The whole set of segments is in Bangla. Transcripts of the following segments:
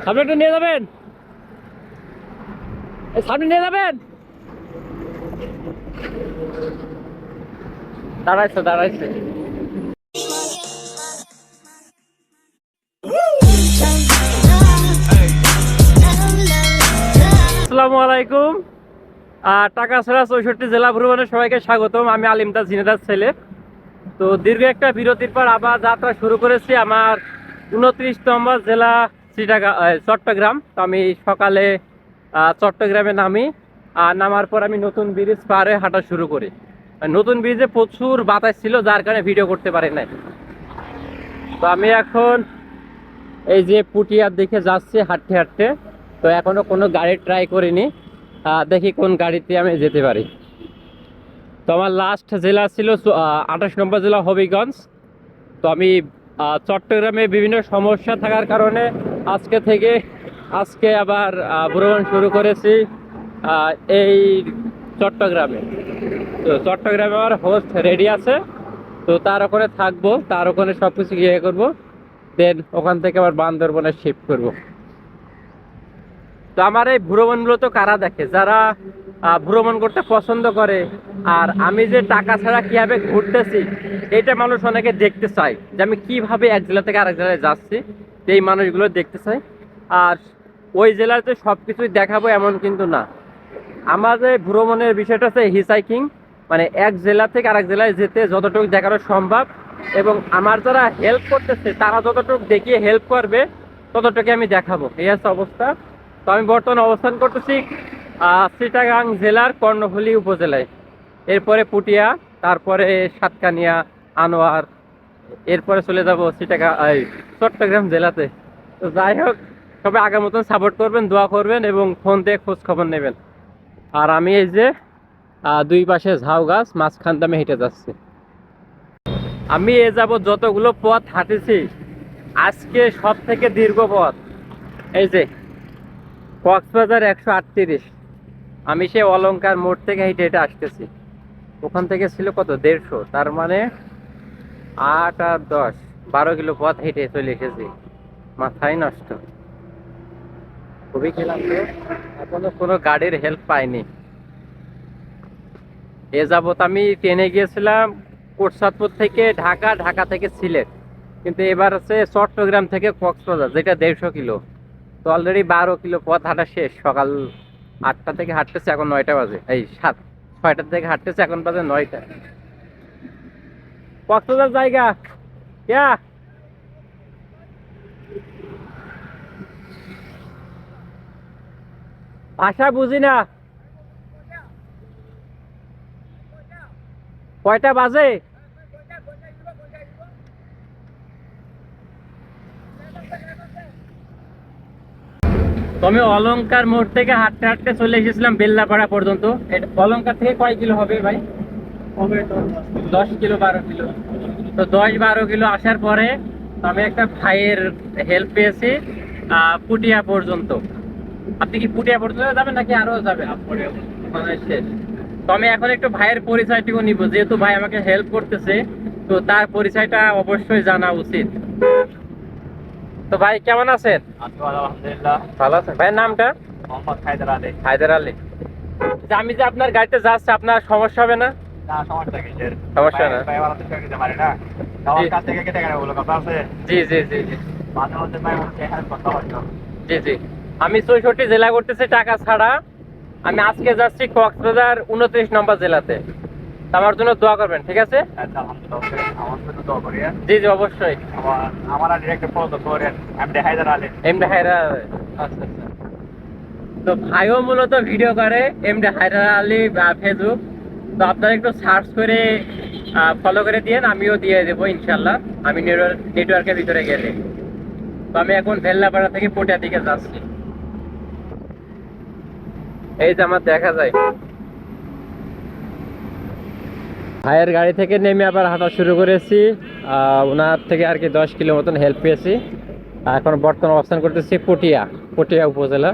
সামনে একটু নিয়ে যাবেন, সামনে নিয়ে যাবেন। দাঁড়াইছে দাঁড়াইছে। আসসালামু আলাইকুম। টাকাছড়া 64 জেলা ভ্রমণে সবাইকে স্বাগতম। আমি আলিমদাস ঝিনেদাস ছেলে। তো দীর্ঘ একটা বিরতির পর আবার যাত্রা শুরু করেছি আমার 29তম জেলা চট্টগ্রাম। তো আমি সকালে চট্টগ্রামে নামি, আর নামার পর আমি নতুন ব্রিজ পারে হাঁটা শুরু করি। নতুন ব্রিজে প্রচুর বাতাস ছিল, যার কারণে ভিডিও করতে পারি নাই। তো আমি এখন এই যে পুটিয়ার দিকে যাচ্ছি হাঁটতে হাঁটতে। তো এখনো কোনো গাড়ি ট্রাই করিনি, দেখি কোন গাড়িতে আমি যেতে পারি। তো আমার লাস্ট জেলা ছিল 28 নম্বর জেলা হবিগঞ্জ। তো আমি চট্টগ্রামে বিভিন্ন সমস্যা থাকার কারণে আজকে আবার ভ্রমণ শুরু করেছি এই চট্টগ্রামে। তো চট্টগ্রামে আমার হোস্ট রেডি আছে, তো তার ওখানে থাকবো, তার ওখানে সব কিছু ইয়ে করবো, দেন ওখান থেকে আবার বান্দরবনে শিফট করব। তো আমার এই ভ্রমণগুলো তো কারা দেখে? যারা ভ্রমণ করতে পছন্দ করে। আর আমি যে টাকা ছাড়া কিভাবে ঘুরতেছি, এটা মানুষ অনেকে দেখতে চায়, যে আমি কিভাবে এক জেলা থেকে আরেক জেলায় যাচ্ছি, এই মানুষগুলো দেখতে চাই। আর ওই জেলাতে সব কিছুই দেখাবো এমন কিন্তু না। আমাদের ভ্রমণের বিষয়টা হচ্ছে হিসাইকিং, মানে এক জেলা থেকে আরেক জেলায় যেতে যতটুকু দেখানো সম্ভব, এবং আমার যারা হেল্প করতেছে তারা যতটুকু দেখিয়ে হেল্প করবে ততটুকু আমি দেখাবো, এই হচ্ছে অবস্থা। তো আমি বর্তমানে অবস্থান করতেছি চিটাগাং জেলার কর্ণফুলী উপজেলায়, এরপরে পুটিয়া, তারপরে সাতকানিয়া, আনোয়ার, এরপরে চলে যাব চট্টগ্রাম জেলাতে। তো যাই হোক, সবাই আগের মতন সাপোর্ট করবেন, দোয়া করবেন এবং ফোন দিয়ে খোঁজ খবর নেবেন। আর আমি এই যে দুই পাশে ঝাউ গাছ, মাঝখান দিয়ে আমি হেঁটে যাচ্ছি। আমি এ যাবৎ যতগুলো পথ হাঁটেছি, আজকে সব থেকে দীর্ঘ পথ এই যে কক্সবাজার 138। আমি সে অলংকার মোড় থেকে হেঁটে হেঁটে আসতেছি। ওখান থেকে ছিল কত, 150, তার মানে 8 আর 10, 12 কিলো পথ হেঁটে চলে এসেছি। মাথায় নষ্ট, খুবই খেলাম। তো এখনো কোনো গাড়ির হেল্প পাইনি। এ যাবৎ আমি ট্রেনে গিয়েছিলাম কোটসাদপুর থেকে ঢাকা, ঢাকা থেকে সিলেট, কিন্তু এবার আছে চট্টগ্রাম থেকে কক্সবাজার, যেটা 150 কিলো। তো অলরেডি 12 কিলো পথ হাঁটা শেষ। সকাল 8টা থেকে হাঁটতেছে, এখন 9টা বাজে। 6টা থেকে হাঁটতেছে, এখন বাজে 9টা। কক্সবাজার জায়গা ক্যা ভাষা বুঝি না। কয়টা বাজে? তো আমি অলংকার মোড় থেকে হাঁটতে হাঁটতে চলে এসেছিলাম বেল্লাপাড়া পর্যন্ত। অলংকার থেকে কয় কিলো হবে ভাই? 10 কিলো, 12 কিলো। তো 10-12 কিলো আসার পরে আমি একটা ভাইয়ের হেল্প পেয়েছি পুটিয়া পর্যন্ত। আপনি কি পুটিয়া পর্যন্ত যাবেন নাকি আরো যাবেন? শেষ। তো আমি এখন একটু ভাইয়ের পরিচয়টুকু নিব, যেহেতু ভাই আমাকে হেল্প করতেছে, তো তার পরিচয়টা অবশ্যই জানা উচিত। তো ভাই কেমন আছেন? আলহামদুলিল্লাহ ভালো আছেন? ভাইয়ের নামটা? মোহাম্মদ হায়দার আলী। হায়দার আলী। যে আমি যে আপনার গাড়িতে যাচ্ছি, আপনার সমস্যা হবে না? না, সমস্যা কিসের? সমস্যা না। ভাই আমার থেকে দিতে পারি না। আমার কাছ থেকে কেটে গেলে বলো কথা আছে। জি জি জি জি মাঝে মধ্যে ভাই বলছে হ্যাঁ কথা হয়তো। জি জি। আমি 64 জেলা করতেছি টাকা ছাড়া। আমি আজকে যাচ্ছি কক্সবাজার 29 নম্বর জেলাতে। আমার জন্য দোয়া করবেন, ঠিক আছে? আলহামদুলিল্লাহ, আমার জন্য দোয়া করি। জি জি অবশ্যই। আমার ডিরেক্ট ফলো করেন, এমডি হায়দার আলী। এমডি হায়দার আলী, আচ্ছা আচ্ছা। তো ভাইও মূলত ভিডিও করে, এমডি হায়দার আলী ফেসবুক। তো আপনারা একটু সার্চ করে ফলো করে দিয়েন, আমিও দিয়ে দেবো ইনশাল্লাহ, আমি নেটওয়ার্কের ভিতরে গেলে। তো আমি এখন ভেল্লাপাড়া থেকে পটিয়া দিকে যাচ্ছি। এই যে আমার দেখা যায়। ভাইয়ের গাড়ি থেকে নেমে আবার হাঁটা শুরু করেছি। ওনার থেকে আর কি 10 কিলো মতন হেল্প পেয়েছি। এখন বর্তমান অবস্থান করতেছি পটিয়া উপজেলা।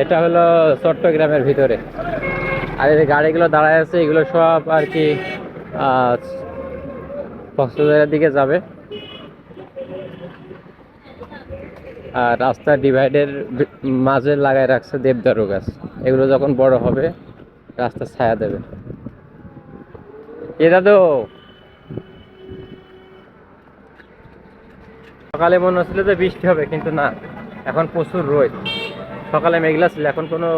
এটা হলো চট্টগ্রামের ভিতরে। আর এই গাড়িগুলো দাঁড়ায় আছে, এগুলো সব আর কি কক্সবাজারের দিকে যাবে। আর রাস্তা ডিভাইডের মাঝে লাগায় রাখছে দেবদারু গাছ। এগুলো যখন বড় হবে রাস্তা ছায়া দেবে। এ দাদু, সকালে মনে হচ্ছিল যে বৃষ্টি হবে, কিন্তু না, এখন প্রচুর রোদ। সকালে মেঘলা ছিল, এখন কোনো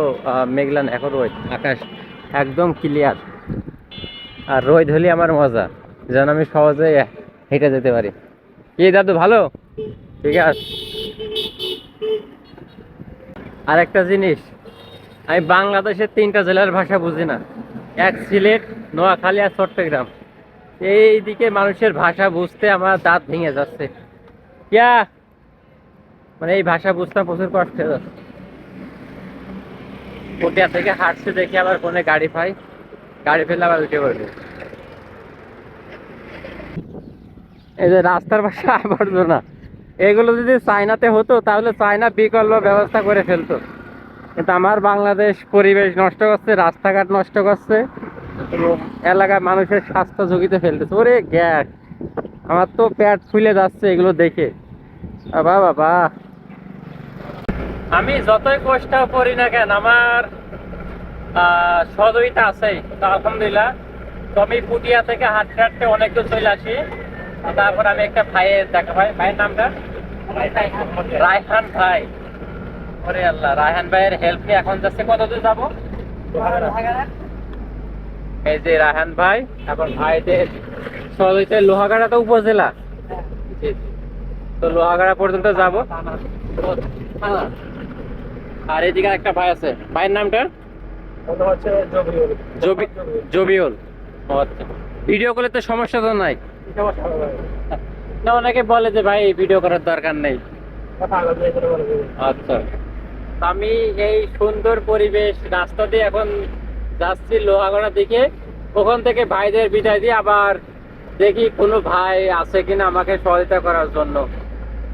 মেঘলা না, এখন রোদ, আকাশ একদম ক্লিয়ার। আর রোদ হলে আমার মজা, যেন আমি সহজে হেঁটে যেতে পারি। কি দাদু, ভালো? ঠিক আছে। আর একটা জিনিস, আমি বাংলাদেশের 3টা জেলার ভাষা বুঝি না। এক সিলেট, নোয়াখালী আর চট্টগ্রাম। এইদিকে মানুষের ভাষা বুঝতে আমার দাঁত ভেঙে যাচ্ছে। কিয়া, মানে এই ভাষা বুঝতাম প্রচুর কষ্ট হয়ে যাচ্ছে। পটিয়া থেকে হাঁটছে দেখে আবার কোনে গাড়ি পাই, গাড়ি ফেলে আবার উঠে পড়বে। এই যে রাস্তার পাশে আবর্জনা, এগুলো যদি চায়নাতে হতো তাহলে চায়না বিকল্প ব্যবস্থা করে ফেলতো। কিন্তু আমার বাংলাদেশ পরিবেশ নষ্ট করছে, রাস্তাঘাট নষ্ট করছে, এবং এলাকার মানুষের স্বাস্থ্য ঝুঁকিতে ফেলতেছে। ওরে গ্যাস, আমার তো পেট ফুলে যাচ্ছে এগুলো দেখে। বাবা বাবা, আমি যতই কষ্ট করি না কেন, আমার সহযোগিতা আছে তো আলহামদুলিল্লাহ। তো আমি পুটিয়া থেকে হাঁটতে হাঁটতে অনেক দূর চলে আসি। তারপর আমি একটা ভাইয়ের দেখা পাই, ভাইয়ের নামটা রায়হান ভাই। ওরে আল্লাহ, রায়হান ভাইয়ের হেল্প নিয়ে এখন যাচ্ছে। কত দূর যাবো? এই যে রায়হান ভাই, এখন ভাইদের সহযোগিতায় লোহাগাড়া তো উপজেলা, জি, জি। তো লোহাগাড়া পর্যন্ত যাব। আর এদিকে একটা ভাই আছে, ভাইয়ের নামটা জবিউল। ও আচ্ছা, ভিডিও করলে তো সমস্যা তো নাই না? অনেকে বলে যে ভাই ভিডিও করার দরকার নেই। আচ্ছা, আমি এই সুন্দর পরিবেশ রাস্তা দিয়ে এখন যাচ্ছি লোহাগড়ার দিকে। ওখান থেকে ভাইদের বিদায় দিয়ে আবার দেখি কোনো ভাই আছে কিনা আমাকে সহায়তা করার জন্য।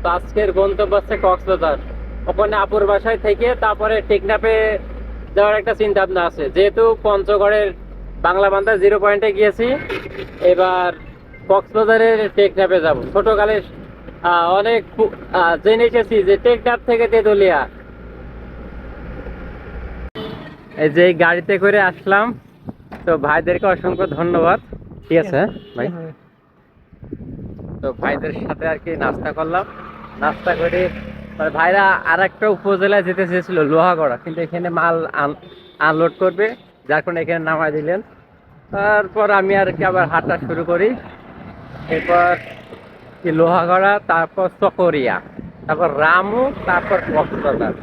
তো আজকের গন্তব্য হচ্ছে কক্সবাজার। ওখানে আপুর বাসায় থেকে তারপরে টেকনাফে যাওয়ার একটা চিন্তা ভাবনা আছে। যেহেতু পঞ্চগড়ের বাংলা বান্ধা 0 পয়েন্টে গিয়েছি, এবার কক্সবাজারের টেকনাফে যাব। ছোটকালে অনেক জেনে এসেছি যে টেকনাফ থেকে তেতুলিয়া। এই যে গাড়িতে করে আসলাম, তো ভাইদেরকে অসংখ্য ধন্যবাদ। ঠিক আছে, হ্যাঁ ভাই। তো ভাইদের সাথে আর কি নাস্তা করলাম। নাস্তা করে মানে ভাইরা আর একটা উপজেলায় যেতে চেয়েছিল, লোহাগড়া, কিন্তু এখানে মাল আনলোড করবে, যার কারণে এখানে নামাই দিলেন। তারপর আমি আর কি আবার হাঁটা শুরু করি। এরপর কি লোহাগড়া, তারপর চকরিয়া, তারপর রামু, তারপর কক্সবাজার।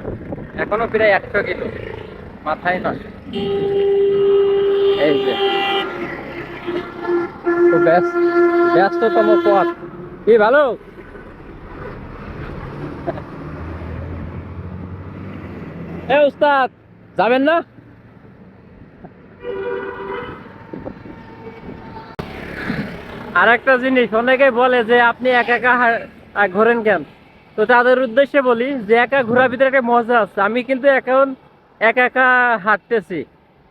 এখনো প্রায় 100 কিলো, মাথায় নয়। এই যে তো ব্যস্ততম পথ। কি ভালো? এ উস্তাদ, যাবেন না? আর একটা জিনিস, অনেকে বলে যে আপনি একা একা ঘোরেন কেন? তো তাদের উদ্দেশ্যে বলি যে একা ঘোরার ভিতরে একটা মজা আছে। আমি কিন্তু এখন একা একা হাঁটতেছি,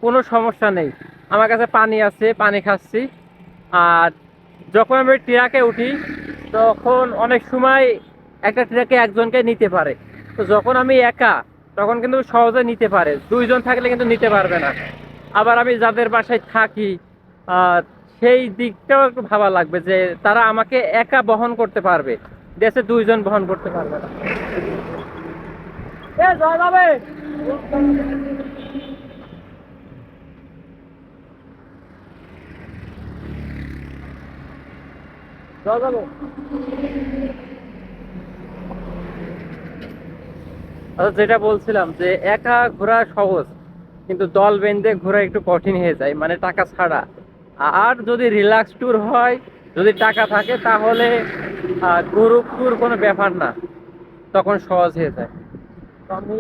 কোনো সমস্যা নেই। আমার কাছে পানি আছে, পানি খাচ্ছি। আর যখন আমি ট্রাকে উঠি তখন অনেক সময় একটা ট্রাকে একজনকে নিতে পারে। তো যখন আমি একা, তখন কিন্তু সহজে নিতে পারে। 2 জন থাকলে কিন্তু নিতে পারবে না। আবার আমি যাদের বাসায় থাকি, সেই দিকটাও একটু ভাবা লাগবে যে তারা আমাকে একা বহন করতে পারবে, দেশে 2 জন বহন করতে পারবে না। এ জয় যাবে। জয় যাবে। আচ্ছা, যেটা বলছিলাম যে একা ঘোরা সহজ, কিন্তু দল বেঁধে ঘোরা একটু কঠিন হয়ে যায়, মানে টাকা ছাড়া। আর যদি রিল্যাক্স ট্যুর হয়, যদি টাকা থাকে, তাহলে গ্রুপ ট্যুর কোনো ব্যাপার না, তখন সহজ হয়ে যায়। তো আমি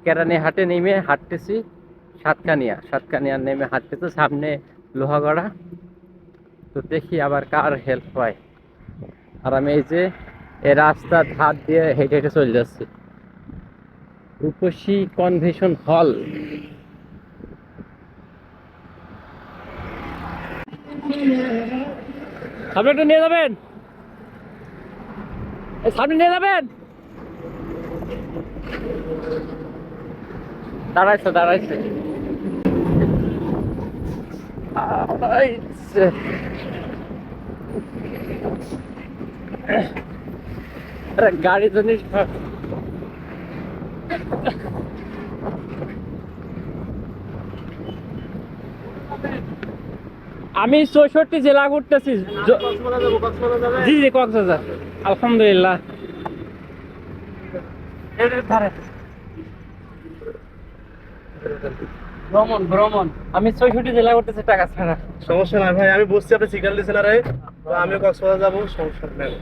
কেরানি হাটে নেমে হাঁটতেছি, সাতকানিয়া নেমে হাঁটতেছি, সামনে লোহাগড়া। তো দেখি আবার কার হেল্প হয়। আর আমি এই যে এই রাস্তার ধার দিয়ে হেঁটে হেঁটে চলে যাচ্ছি রূপসী কনভেনশন হল। আপনি একটু নিয়ে যাবেন? সামনে নিয়ে যাবেন। দাঁড়াইছে দাঁড়াইছে। আরে গাড়ি জিনিস আমি 64 জেলা ঘুরতেছি। জি জি কক্সবাজার, আলহামদুলিল্লাহ। ভ্রমণ ভ্রমণ আমি 64 জেলা ঘুরতেছি টাকা ছাড়া। সমস্যা নাই ভাই, আমি বুঝছি আপনি সিগন্যাল দিয়েছেন। আরে আমিও কক্সবাজার যাবো, সমস্যা নেই।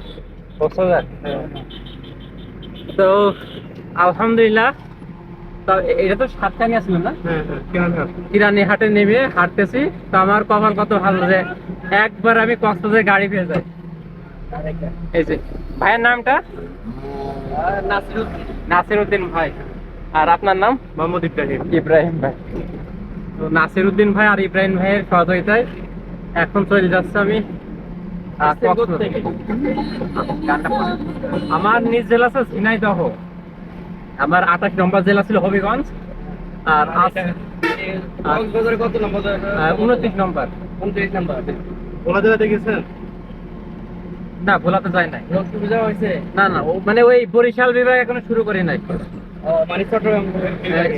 কক্সবাজার তো আলহামদুলিল্লাহ। তো এটা তো সাতকানি আসলো না? কিরানি হাটে নেমে হাঁটতেছি, তো আমার কপাল কত ভালো যে একবার আমি কক্সবাজারে গাড়ি পেয়ে যাই। এই যে ভাইয়ের নামটা নাসিরউদ্দিন ভাই, আর আপনার নাম? মোহাম্মদ ইব্রাহিম। ইব্রাহিম ভাই। তো নাসিরউদ্দিন ভাই আর ইব্রাহিম ভাইয়ের সহযোগিতায় এখন চলে যাচ্ছে আমি কক্সবাজার। আমার নিজ জেলা আছে ঝিনাইদহ, আমার 28 নম্বর জেলা ছিল হবিগঞ্জ, আর কক্সবাজারে কত নম্বর? 29 নম্বর। 29 নম্বর। ওলা জেলা দেখেছেন? না ভোলাতে যায় নাই। না না, মানে ওই বরিশাল বিভাগ এখনো শুরু করি নাই। মানে চট্টগ্রাম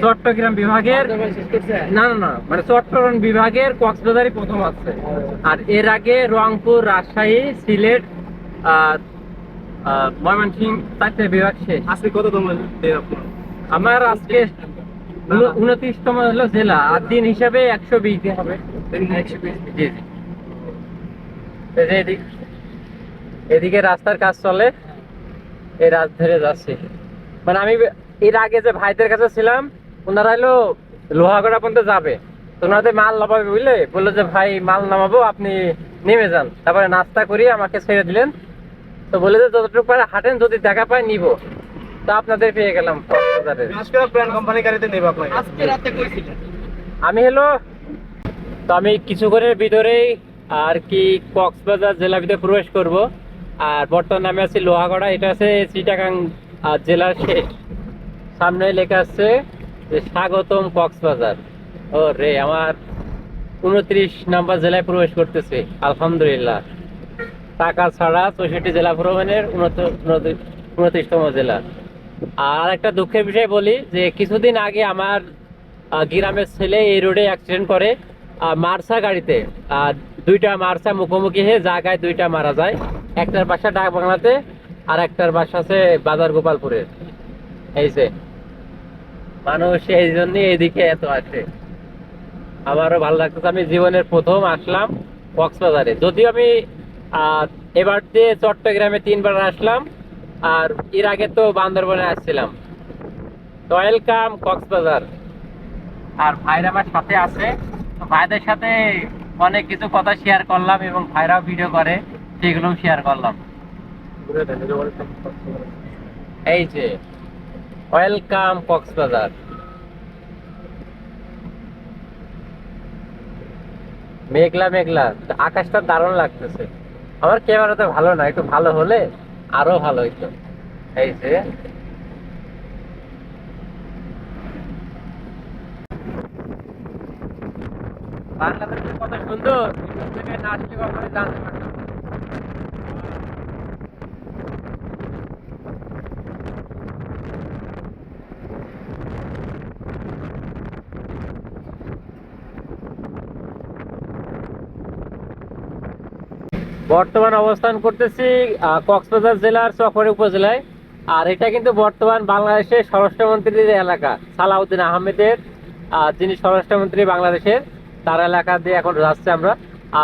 চট্টগ্রাম বিভাগের না না না, মানে চট্টগ্রাম বিভাগের কক্সবাজারই প্রথম আছে, আর এর আগে রংপুর, রাজশাহী, সিলেট, ময়মনসিংহ, 4টে বিভাগ শেষ। আজকে কত নম্বর ডে আপনার? আমার আজকে 29তম হলো জেলা, আর দিন হিসাবে 120 দিন হবে। জি জি। এই যে এদিকে রাস্তার কাজ চলে, এই রাত ধরে যাচ্ছি। মানে আমি এর আগে যে ভাইদের কাছে ছিলাম, ওনারা হলো লোহাগড়া পর্যন্ত যাবে, তো ওনাদের মাল নামাবে বুঝলে, বললো যে ভাই মাল নামাবো, আপনি নেমে যান, তারপরে নাস্তা করিয়ে আমাকে ছেড়ে দিলেন। তো বলে যে যতটুকু পারে হাঁটেন, যদি দেখা পাই নিব। তো আপনাদের পেয়ে গেলাম কক্সবাজারে। আজকে ব্র্যান্ড কোম্পানি গাড়িতে নেব আপনাকে। আজকে রাতে কইছিলেন আমি হলো, তো আমি কিছুক্ষণের ভিতরেই আর কি কক্সবাজার জেলার ভিতরে প্রবেশ করব। আর বর্তমানে আমি আছি লোহাগড়া, এটা আছে চিটাগাং জেলার শেষ। সামনে লেখা আছে যে স্বাগতম কক্সবাজার। ও রে, আমার 29 নম্বর জেলায় প্রবেশ করতেছে, আলহামদুলিল্লাহ। টাকা ছাড়া 64 জেলা ভ্রমণের 29তম জেলা। আর একটা দুঃখের বিষয় বলি যে কিছুদিন আগে আমার গ্রামের ছেলে এই রোডে অ্যাক্সিডেন্ট করে, মার্সা গাড়িতে। দুইটা মার্সা মুখোমুখি হয়ে জায়গায় দুইটা মারা যায়। একটার বাসা ডাক বাংলাতে, আর একটার বাসা আছে বাজার গোপালপুরে। এই যে মানুষ এই জন্য এইদিকে এত আসে, আমারও ভালো লাগতেছে। আমি জীবনের প্রথম আসলাম কক্সবাজারে, যদিও আমি এবার দিয়ে চট্টগ্রামে 3বার আসলাম, আর এর আগে তো বান্দরবনে আসছিলাম। ওয়েলকাম কক্সবাজার। আর ভাইরা আমার সাথে আছে, তো ভাইদের সাথে অনেক কিছু কথা শেয়ার করলাম, এবং ভাইরাও ভিডিও করে, সেগুলো শেয়ার করলাম। এই যে ওয়েলকাম কক্সবাজার। মেঘলা মেঘলা, আকাশটা দারুণ লাগতেছে। আমার ক্যামেরাতে ভালো না, একটু ভালো হলে আরো ভালো হইতো। এই যে বাংলাদেশ কত সুন্দর, না আসলে কখনো জানতে পারতাম। বর্তমান অবস্থান করতেছি কক্সবাজার জেলার চকরি উপজেলায়। আর এটা কিন্তু বর্তমান বাংলাদেশের স্বরাষ্ট্রমন্ত্রীর এলাকা, সালাউদ্দিন আহমেদের, যিনি স্বরাষ্ট্রমন্ত্রী বাংলাদেশের, তার এলাকা দিয়ে এখন যাচ্ছে আমরা।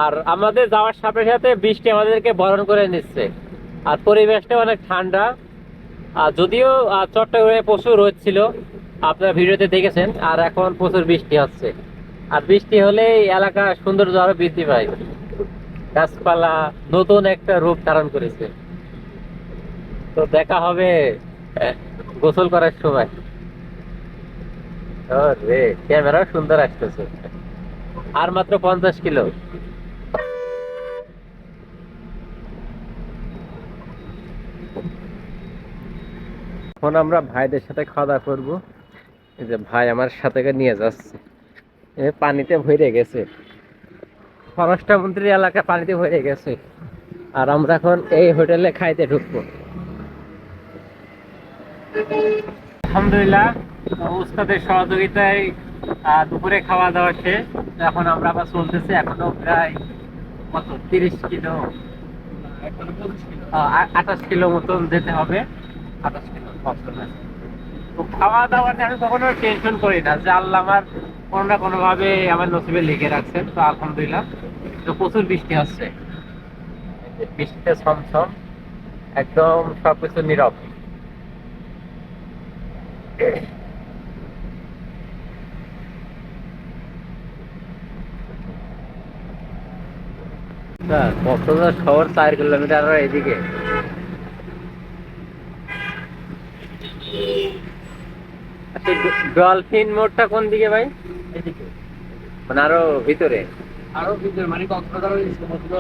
আর আমাদের যাওয়ার সাথে সাথে বৃষ্টি আমাদেরকে বরণ করে নিচ্ছে, আর পরিবেশটা অনেক ঠান্ডা। যদিও চট্টগ্রামে প্রচুর রোদ ছিল, আপনারা ভিডিওতে দেখেছেন, আর এখন প্রচুর বৃষ্টি হচ্ছে। আর বৃষ্টি হলে এলাকা সৌন্দর্য আরো বৃদ্ধি পায়, গাছপালা নতুন একটা রূপ ধারণ করেছে। তো দেখা হবে গোসল করার সময়। রে, ক্যামেরা সুন্দর আসতেছে। আর মাত্র 50 কিলো। এখন আমরা ভাইদের সাথে খাওয়া দাওয়া করবো। এই যে ভাই আমার সাথে করে নিয়ে যাচ্ছে, এ পানিতে ভরে গেছে, স্বরাষ্ট্রমন্ত্রী এলাকা পানিতে ভরে গেছে। আর আমরা এখন এই হোটেলে খাইতে ঢুকবো। আলহামদুলিল্লাহ, উস্তাদের সহযোগিতায় দুপুরে খাওয়া দাওয়া শেষ। এখন আমরা আবার চলতেছি, এখনো প্রায় কত 30 কিলো, 28 কিলো মতন যেতে হবে। 28 কিলো তো খাওয়া দাওয়া নিয়ে আমি কখনো টেনশন করি না, যে আল্লাহ আমার কোনো না কোনো ভাবে আমার নসিবে লিখে রাখছেন। তো আলহামদুলিল্লাহ, তো প্রচুর বৃষ্টি হচ্ছে, বৃষ্টিতে ছমছম, একদম সবকিছু নীরব। কক্সবাজার শহর 4 কিলোমিটার এদিকে। আচ্ছা, ডলফিন মোড়টা কোন দিকে ভাই? এদিকে মানে আরো ভিতরে? আরো ভিতরে মানে কক্সবাজার ওই সমুদ্র,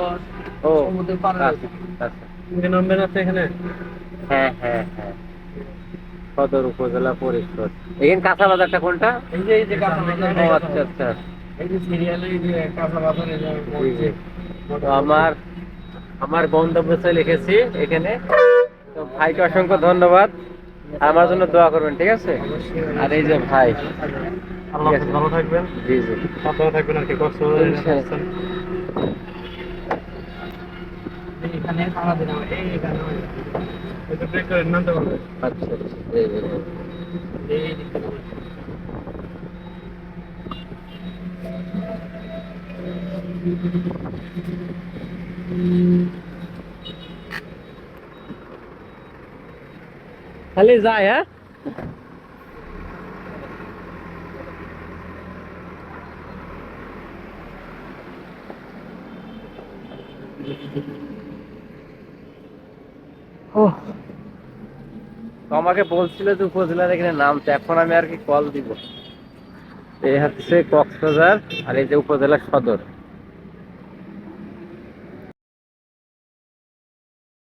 ও সমুদ্রের পাড়ে আচ্ছা, আচ্ছা। নামবেন আপনি এখানে? হ্যাঁ হ্যাঁ হ্যাঁ, সদর উপজেলা পরিষদ। এখানে কাঁচা বাজারটা কোনটা? এই যে কাঁচা বাজার, ও আচ্ছা আচ্ছা। এই যে সিরিয়ালে এই যে কাঁচা বাজার, এই যে জি, জি। তো আমার আমার গন্তব্য স্থলে লিখেছি এখানে। তো ভাইকে অসংখ্য ধন্যবাদ, আমার জন্য দোয়া করবেন, ঠিক আছে? আর এই যে ভাই, আল্লাহ ঠিক আছে। ভালো থাকবেন, জি জি, ভালো থাকবেন আর কি। কক্সবাজারে ইনশাআল্লাহ। আসছেন। এখানে সারা দিন আমার এইখানে একটু ব্রেক করে নামতে পারবেন। আচ্ছা আচ্ছা, জি, জি, জি। এই দিকে খালি যায়, হ্যাঁ। ওহ, তো আমাকে বলছিল যে উপজেলার এখানে নামতে, এখন আমি আর কি কল দিব। এই হচ্ছে কক্সবাজার, আর এই যে উপজেলা সদর।